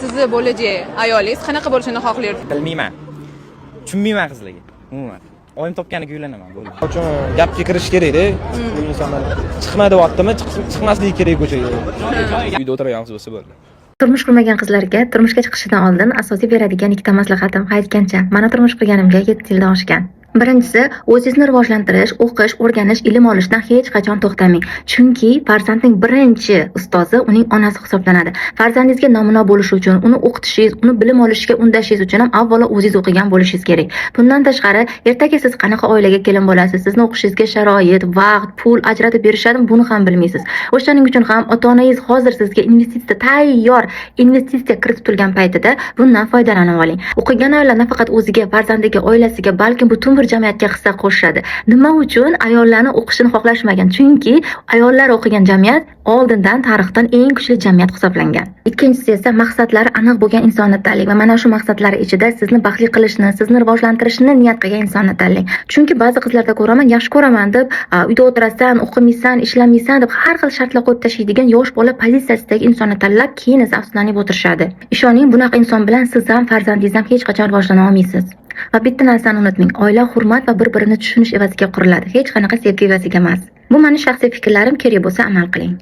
Sizni bo'lajak ayolingiz qanaqa bo'lishini xohlaysiz? Bilmayman. Tushunmayman qizlarga. Umuman. Oyim topganiga uylanaman bo'ldi. Uchun gapga kirish kerak-da. Insonlar chiqma deyaptimi, chiqmasligi kerak ko'chaga. Uyda o'tirgan qiz bo'lsa bo'ldi. Turmush qurmagan qizlarga turmushga chiqishidan oldin asosiy beradigan ikkita maslahatim aytgancha, mana turmush qurganimga 7 yildan oshgan. Birinchisi, o'zingizni rivojlantirish, o'qish, o'rganish, ilm olishdan hech qachon to'xtamang. Chunki farzandning birinchi ustozi uning onasi hisoblanadi. Farzandingizga namuna bo'lish uchun, uni o'qitishingiz, uni bilim olishga undashingiz uchun ham avvalo o'zingiz o'qigan bo'lishingiz kerak. Bundan tashqari, ertaga siz qanaqa oilaga kelin bo'lasiz, sizni o'qishingizga sharoit, vaqt, pul ajratib berishadimi, buni ham bilmaysiz. O'shaning uchun ham ota-onangiz hozir sizga investitsiya tayyor investitsiya kiritib turgan paytida bundan foydalanib oling. O'qigan ayollar nafaqat o'ziga, farzandiga, oilasiga, balkim butun bir jamiyatga hissa qo'shadi. Nima uchun ayollarning o'qishini xohlashmagan? Chunki ayollar o'qigan jamiyat oldindan tarixdan eng kuchli jamiyat hisoblangan. Ikkinchisi esa maqsadlari aniq bo'lgan insonni tanlang va mana shu maqsadlar ichida sizni baxtli qilishni, sizni rivojlantirishni niyat qilgan insonni tanlang. Chunki ba'zi qizlarda ko'raman, yaxshi ko'raman deb, uyda o'tirasan, o'qimaysan, ishlamaysan deb har xil shartlar qo'yib tashlaydigan yosh bola pozitsiyasidagi insonni tanlab, keyin esa afsuslanib o'tirishadi. Ishoning, bunaqa inson bilan siz ham farzandingiz ham hech qachon rivojlana olmaysiz. Va bitta narsani unutmang, oila hurmat va bir-birini tushunish evaziga quriladi, hech qanaqa sevgi evaziga emas. Bu mening shaxsiy fikrlarim, kerak bo'lsa amal qiling.